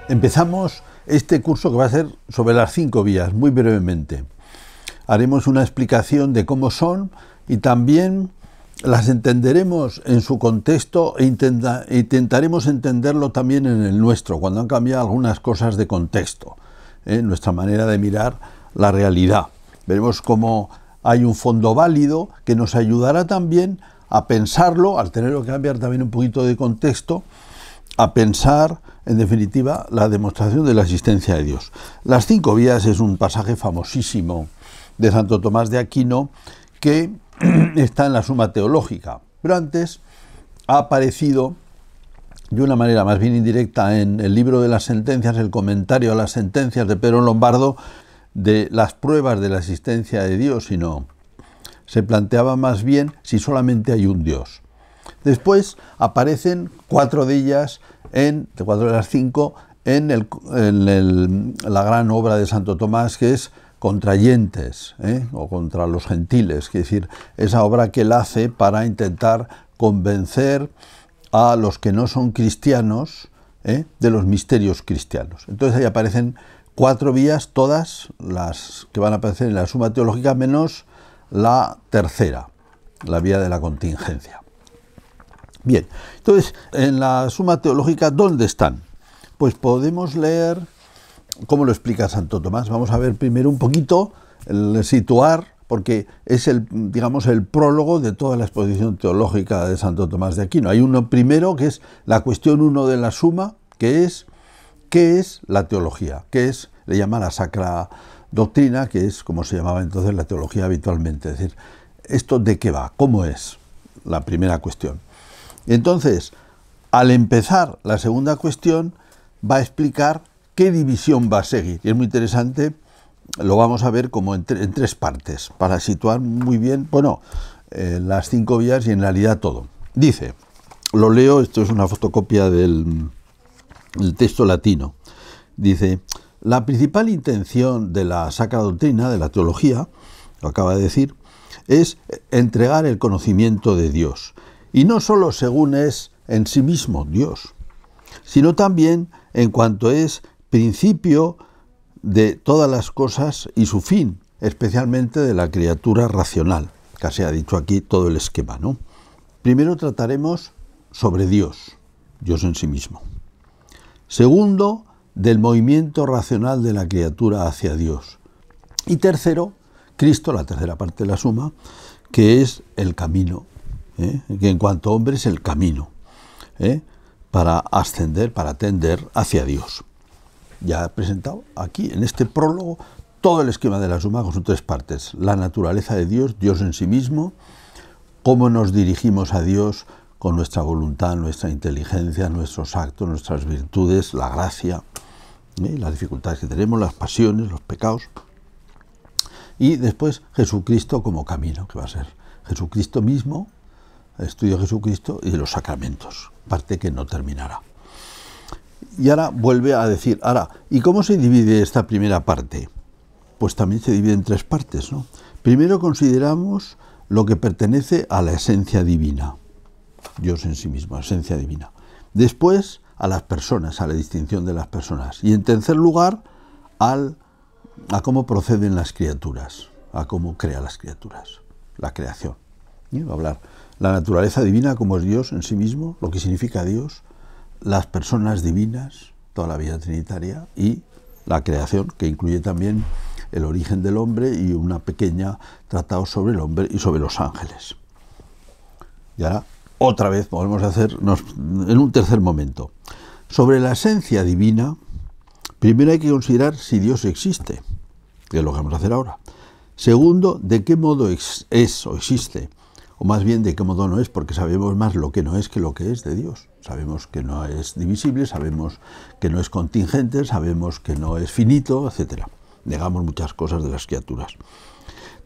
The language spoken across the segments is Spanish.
Empezamos este curso que va a ser sobre las 5 vías, muy brevemente. Haremos una explicación de cómo son y también las entenderemos en su contexto e intentaremos entenderlo también en el nuestro, cuando han cambiado algunas cosas de contexto, nuestra manera de mirar la realidad. Veremos cómo hay un fondo válido que nos ayudará también a pensarlo, al tenerlo que cambiar también un poquito de contexto, a pensar, en definitiva, la demostración de la existencia de Dios. Las 5 vías es un pasaje famosísimo de Santo Tomás de Aquino que está en la Suma Teológica, pero antes ha aparecido de una manera más bien indirecta en el libro de las sentencias, el comentario a las sentencias de Pedro Lombardo, de las pruebas de la existencia de Dios, sino se planteaba más bien si solamente hay un Dios. Después aparecen 4 de ellas, de 4 de las 5, en la gran obra de Santo Tomás, que es Contrayentes, o contra los gentiles, es decir, esa obra que él hace para intentar convencer a los que no son cristianos de los misterios cristianos. Entonces ahí aparecen 4 vías, todas las que van a aparecer en la Suma Teológica, menos la tercera, la vía de la contingencia. Bien, entonces en la Suma Teológica, ¿dónde están? Pues podemos leer cómo lo explica Santo Tomás. Vamos a ver primero un poquito, situar, porque es el prólogo de toda la exposición teológica de Santo Tomás de Aquino. Hay uno primero que es la cuestión 1 de la Suma, que es ¿qué es la teología? ¿Qué es? Le llama la Sacra Doctrina, que es como se llamaba entonces la teología habitualmente. Es decir, ¿esto de qué va? ¿Cómo es? La primera cuestión. Entonces, al empezar la segunda cuestión, va a explicar qué división va a seguir. Y es muy interesante, lo vamos a ver como en 3 partes, para situar muy bien, las 5 vías y en realidad todo. Dice, lo leo, esto es una fotocopia del texto latino. Dice, la principal intención de la Sacra Doctrina, de la teología, lo acaba de decir, es entregar el conocimiento de Dios. Y no solo según es en sí mismo Dios, sino también en cuanto es principio de todas las cosas y su fin, especialmente de la criatura racional. Casi ha dicho aquí todo el esquema, ¿no? Primero trataremos sobre Dios, Dios en sí mismo. Segundo, del movimiento racional de la criatura hacia Dios. Y tercero, Cristo, la tercera parte de la Suma, que es el camino, que en cuanto hombre es el camino, para ascender, para tender hacia Dios. Ya he presentado aquí, en este prólogo, todo el esquema de la Suma con sus 3 partes. La naturaleza de Dios, Dios en sí mismo, cómo nos dirigimos a Dios con nuestra voluntad, nuestra inteligencia, nuestros actos, nuestras virtudes, la gracia, las dificultades que tenemos, las pasiones, los pecados. Y después Jesucristo como camino, que va a ser Jesucristo mismo, el estudio de Jesucristo y de los sacramentos, parte que no terminará. Y ahora vuelve a decir, ¿y cómo se divide esta primera parte? Pues también se divide en 3 partes, ¿no? Primero consideramos lo que pertenece a la esencia divina, Dios en sí mismo, esencia divina. Después a las personas, a la distinción de las personas. Y en tercer lugar, a cómo proceden las criaturas, a cómo crea las criaturas, la creación. Va a hablar la naturaleza divina como es Dios en sí mismo, lo que significa Dios, las personas divinas, toda la vida trinitaria, y la creación, que incluye también el origen del hombre y una pequeña tratado sobre el hombre y sobre los ángeles. Y ahora, otra vez, podemos hacernos en un tercer momento. Sobre la esencia divina, primero hay que considerar si Dios existe, que es lo que vamos a hacer ahora. Segundo, de qué modo es o existe, o más bien de qué modo no es, porque sabemos más lo que no es que lo que es de Dios. Sabemos que no es divisible, sabemos que no es contingente, sabemos que no es finito, etc. Negamos muchas cosas de las criaturas.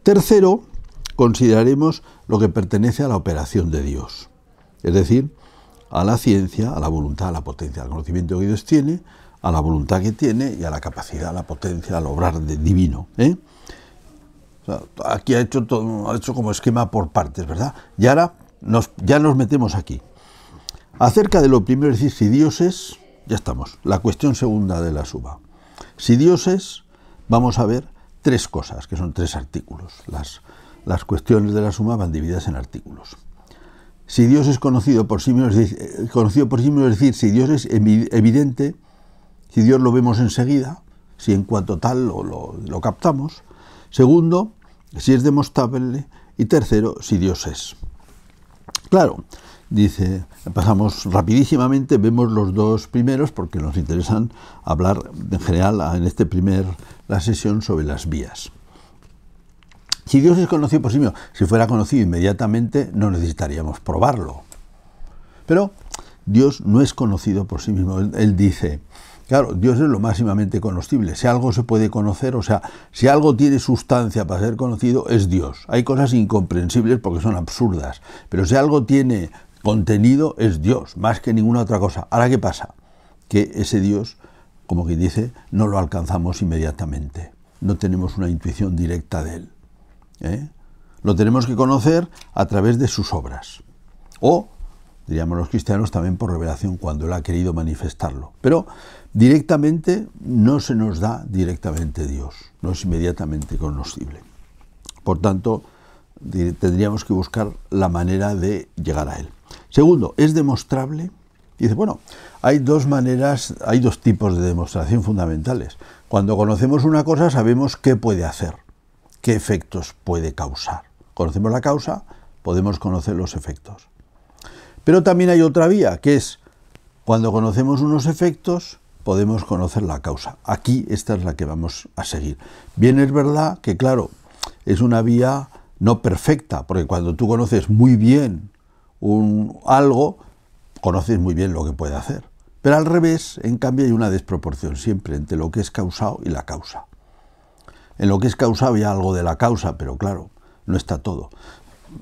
Tercero, consideraremos lo que pertenece a la operación de Dios, es decir, a la ciencia, a la voluntad, a la potencia, al conocimiento que Dios tiene, a la voluntad que tiene y a la capacidad, a la potencia, al obrar divino. O sea, aquí ha hecho como esquema por partes, ¿verdad? Y ahora ya nos metemos aquí. Acerca de lo primero, es decir, si Dios es, ya estamos. La cuestión segunda de la suma. Si Dios es, vamos a ver tres cosas, que son tres artículos. Las cuestiones de la suma van divididas en artículos. Si Dios es conocido por sí mismo, es decir, si Dios es evidente, si Dios lo vemos enseguida, si en cuanto tal lo captamos. Segundo, si es demostrable. Y tercero, si Dios es. Claro, dice, pasamos rapidísimamente, vemos los dos primeros porque nos interesan hablar en general en la sesión sobre las vías. Si Dios es conocido por sí mismo, si fuera conocido inmediatamente no necesitaríamos probarlo. Pero Dios no es conocido por sí mismo. Él dice, claro, Dios es lo máximamente conocible. Si algo se puede conocer, o sea, si algo tiene sustancia para ser conocido, es Dios. Hay cosas incomprensibles porque son absurdas, pero si algo tiene contenido, es Dios, más que ninguna otra cosa. Ahora, ¿qué pasa? Que ese Dios, como quien dice, no lo alcanzamos inmediatamente. No tenemos una intuición directa de él. Lo tenemos que conocer a través de sus obras. O, diríamos los cristianos, también por revelación, cuando él ha querido manifestarlo. Pero directamente no se nos da directamente Dios, no es inmediatamente conocible. Por tanto, tendríamos que buscar la manera de llegar a él. Segundo, ¿es demostrable? Dice, bueno, hay dos maneras, hay dos tipos de demostración fundamentales. Cuando conocemos una cosa sabemos qué puede hacer, qué efectos puede causar. Conocemos la causa, podemos conocer los efectos. Pero también hay otra vía, que es, cuando conocemos unos efectos, podemos conocer la causa. Aquí esta es la que vamos a seguir. Bien, es verdad que, claro, es una vía no perfecta, porque cuando tú conoces muy bien algo, conoces muy bien lo que puede hacer. Pero al revés, en cambio, hay una desproporción siempre entre lo que es causado y la causa. En lo que es causado hay algo de la causa, pero claro, no está todo.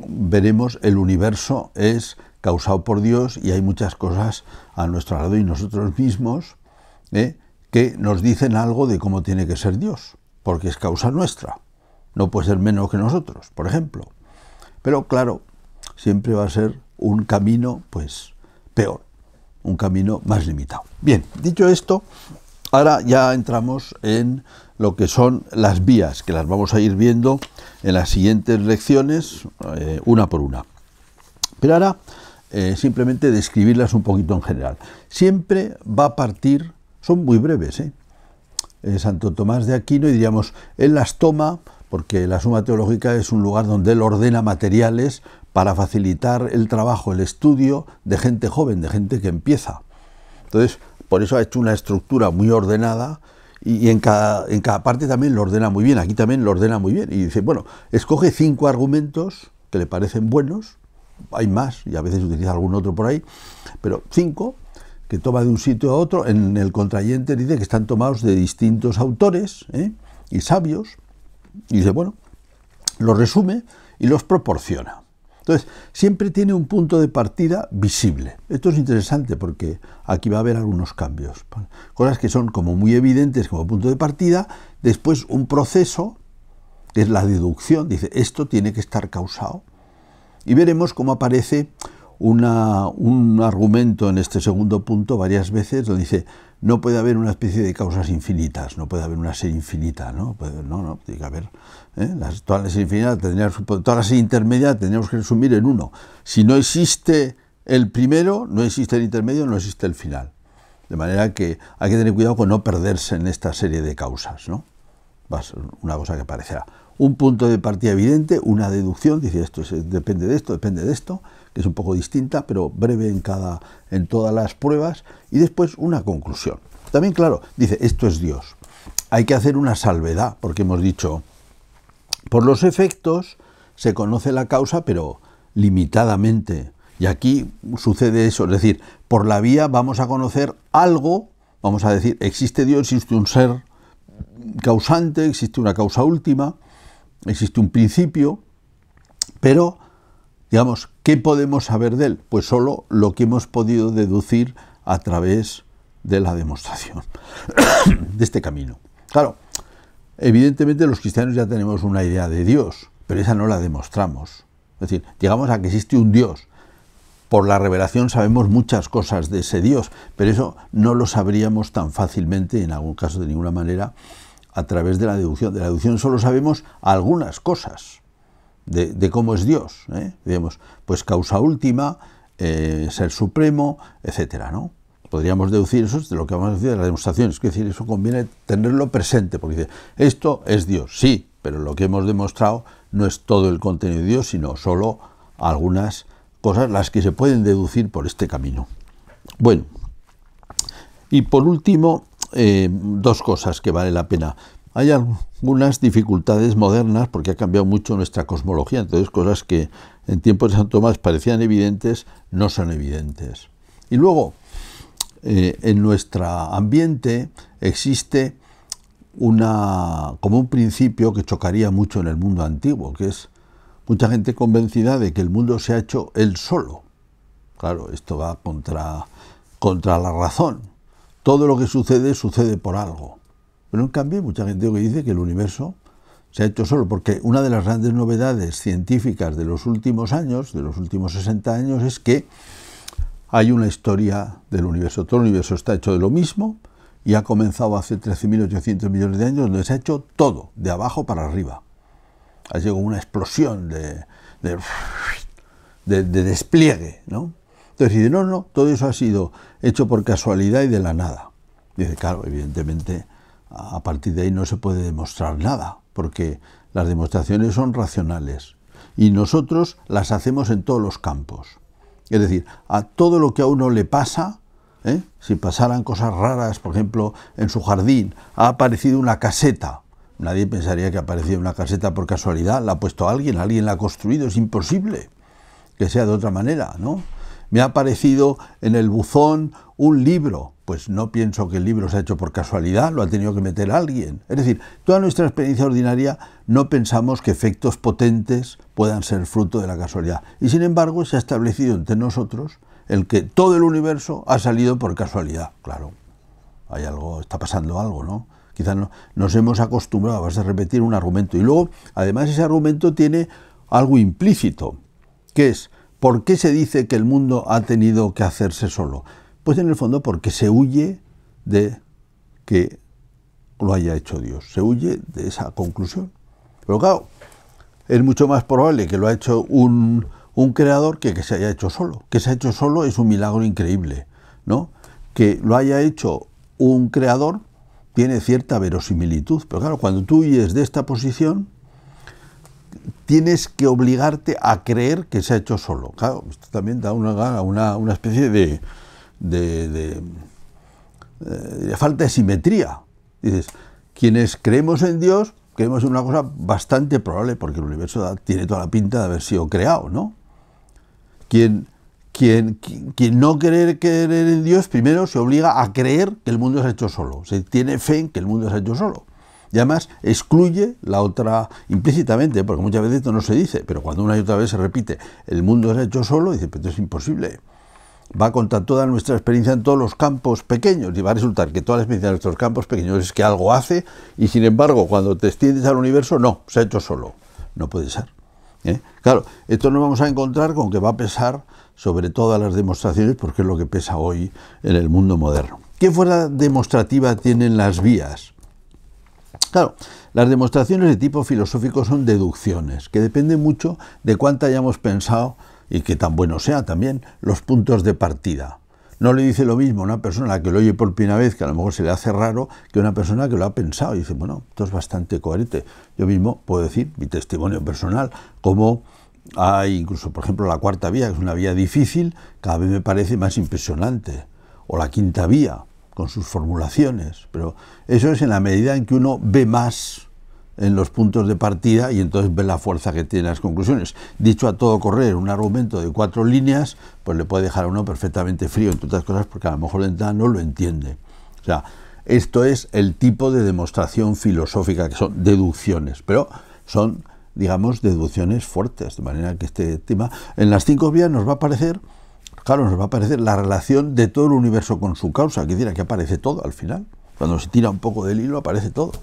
Veremos, el universo es causado por Dios y hay muchas cosas a nuestro lado y nosotros mismos que nos dicen algo de cómo tiene que ser Dios, porque es causa nuestra. No puede ser menos que nosotros, por ejemplo. Pero claro, siempre va a ser un camino, pues, peor, un camino más limitado. Bien, dicho esto, ahora ya entramos en lo que son las vías, que las vamos a ir viendo en las siguientes lecciones, una por una. Pero ahora, simplemente describirlas un poquito en general. Siempre va a partir, son muy breves, Santo Tomás de Aquino, y diríamos, él las toma, porque la Suma Teológica es un lugar donde él ordena materiales para facilitar el trabajo, el estudio de gente joven, de gente que empieza. Entonces, por eso ha hecho una estructura muy ordenada, y en cada parte también lo ordena muy bien. Aquí también lo ordena muy bien. Y dice, bueno, escoge 5 argumentos que le parecen buenos, hay más, y a veces utiliza algún otro por ahí, pero 5 que toma de un sitio a otro. En el contrayente dice que están tomados de distintos autores y sabios, y dice, bueno, los resume y los proporciona. Entonces, siempre tiene un punto de partida visible. Esto es interesante porque aquí va a haber algunos cambios. Cosas que son como muy evidentes como punto de partida, después un proceso, que es la deducción, dice, esto tiene que estar causado. Y veremos cómo aparece un argumento en este segundo punto varias veces, donde dice, no puede haber una especie de causas infinitas, no puede haber una serie infinita, ¿no? No, tiene que haber, todas las series infinitas, todas las series intermedias tendríamos que resumir en uno. Si no existe el primero, no existe el intermedio, no existe el final. De manera que hay que tener cuidado con no perderse en esta serie de causas, ¿no? Va a ser una cosa que parecerá un punto de partida evidente, una deducción, dice esto depende de esto, que es un poco distinta, pero breve en todas las pruebas, y después una conclusión. También, claro, dice, esto es Dios. Hay que hacer una salvedad, porque hemos dicho, por los efectos se conoce la causa, pero limitadamente. Y aquí sucede eso, es decir, por la vía vamos a conocer algo, vamos a decir, existe Dios, existe un ser causante, existe una causa última, existe un principio, pero, digamos, ¿qué podemos saber de él? Pues solo lo que hemos podido deducir a través de la demostración de este camino. Claro, evidentemente los cristianos ya tenemos una idea de Dios, pero esa no la demostramos. Es decir, llegamos a que existe un Dios, por la revelación sabemos muchas cosas de ese Dios, pero eso no lo sabríamos tan fácilmente, en algún caso de ninguna manera, a través de la deducción. De la deducción solo sabemos algunas cosas de cómo es Dios, digamos, pues causa última, ser supremo, etcétera, ¿no? Podríamos deducir eso de lo que vamos a decir de las demostraciones, es decir, eso conviene tenerlo presente, porque dice, esto es Dios, sí, pero lo que hemos demostrado no es todo el contenido de Dios, sino solo algunas cosas las que se pueden deducir por este camino. Bueno, y por último, dos cosas que vale la pena. Hay algunas dificultades modernas porque ha cambiado mucho nuestra cosmología, entonces cosas que en tiempos de San Tomás parecían evidentes, no son evidentes. Y luego, en nuestro ambiente existe como un principio que chocaría mucho en el mundo antiguo, que es mucha gente convencida de que el mundo se ha hecho él solo. Claro, esto va contra la razón. Todo lo que sucede, sucede por algo. Pero en cambio hay mucha gente que dice que el universo se ha hecho solo, porque una de las grandes novedades científicas de los últimos años, de los últimos 60 años, es que hay una historia del universo. Todo el universo está hecho de lo mismo y ha comenzado hace 13.800 millones de años, donde se ha hecho todo, de abajo para arriba. Ha llegado una explosión de despliegue, ¿no? Entonces dice, no, todo eso ha sido hecho por casualidad y de la nada. Dice, claro, evidentemente, a partir de ahí no se puede demostrar nada, porque las demostraciones son racionales y nosotros las hacemos en todos los campos. Es decir, a todo lo que a uno le pasa, si pasaran cosas raras, por ejemplo, en su jardín, ha aparecido una caseta. Nadie pensaría que ha aparecido una caseta por casualidad, la ha puesto alguien la ha construido, es imposible que sea de otra manera, ¿no? Me ha aparecido en el buzón un libro, pues no pienso que el libro se ha hecho por casualidad, lo ha tenido que meter alguien. Es decir, toda nuestra experiencia ordinaria no pensamos que efectos potentes puedan ser fruto de la casualidad. Y sin embargo se ha establecido entre nosotros el que todo el universo ha salido por casualidad. Claro, hay algo, está pasando algo, ¿no? Quizás nos hemos acostumbrado a repetir un argumento. Y luego, además, ese argumento tiene algo implícito, que es, ¿por qué se dice que el mundo ha tenido que hacerse solo? Pues en el fondo porque se huye de que lo haya hecho Dios. Se huye de esa conclusión. Pero claro, es mucho más probable que lo haya hecho un creador que se haya hecho solo. Que se ha hecho solo es un milagro increíble, ¿no? Que lo haya hecho un creador tiene cierta verosimilitud, pero claro, cuando tú huyes de esta posición, tienes que obligarte a creer que se ha hecho solo. Claro, esto también da una especie de falta de simetría. Dices, quienes creemos en Dios, creemos en una cosa bastante probable, porque el universo tiene toda la pinta de haber sido creado, ¿no? Quien no quiere creer en Dios, primero se obliga a creer que el mundo se ha hecho solo. Se tiene fe en que el mundo se ha hecho solo. Y además excluye la otra implícitamente, porque muchas veces esto no se dice, pero cuando una y otra vez se repite, el mundo se ha hecho solo, dice, pero esto es imposible. Va contra toda nuestra experiencia en todos los campos pequeños, y va a resultar que toda la experiencia de nuestros campos pequeños es que algo hace, y sin embargo, cuando te extiendes al universo, no, se ha hecho solo. No puede ser. Claro, esto nos vamos a encontrar con que va a pesar sobre todas las demostraciones, porque es lo que pesa hoy en el mundo moderno. ¿Qué fuerza demostrativa tienen las vías? Claro, las demostraciones de tipo filosófico son deducciones, que dependen mucho de cuánto hayamos pensado y que tan bueno sea también los puntos de partida. No le dice lo mismo a una persona que lo oye por primera vez, que a lo mejor se le hace raro, que a una persona que lo ha pensado y dice, bueno, esto es bastante coherente. Yo mismo puedo decir, mi testimonio personal, como hay incluso, por ejemplo, la cuarta vía, que es una vía difícil, cada vez me parece más impresionante. O la quinta vía, con sus formulaciones. Pero eso es en la medida en que uno ve más en los puntos de partida y entonces ve la fuerza que tienen las conclusiones. Dicho a todo correr, un argumento de 4 líneas, pues le puede dejar a uno perfectamente frío, entre otras cosas, porque a lo mejor de entrada no lo entiende. O sea, esto es el tipo de demostración filosófica, que son deducciones, pero son, digamos, deducciones fuertes, de manera que este tema, en las 5 vías nos va a aparecer, claro, nos va a aparecer la relación de todo el universo con su causa, que decir, aquí aparece todo al final. Cuando se tira un poco del hilo aparece todo.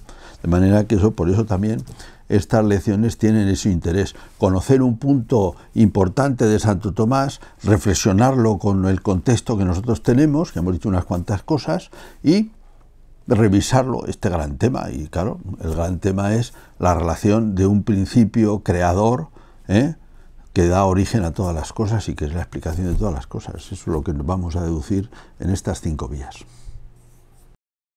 De manera que por eso también estas lecciones tienen ese interés. Conocer un punto importante de Santo Tomás, reflexionarlo con el contexto que nosotros tenemos, que hemos dicho unas cuantas cosas, y revisarlo, este gran tema. Y claro, el gran tema es la relación de un principio creador, que da origen a todas las cosas y que es la explicación de todas las cosas. Eso es lo que vamos a deducir en estas 5 vías.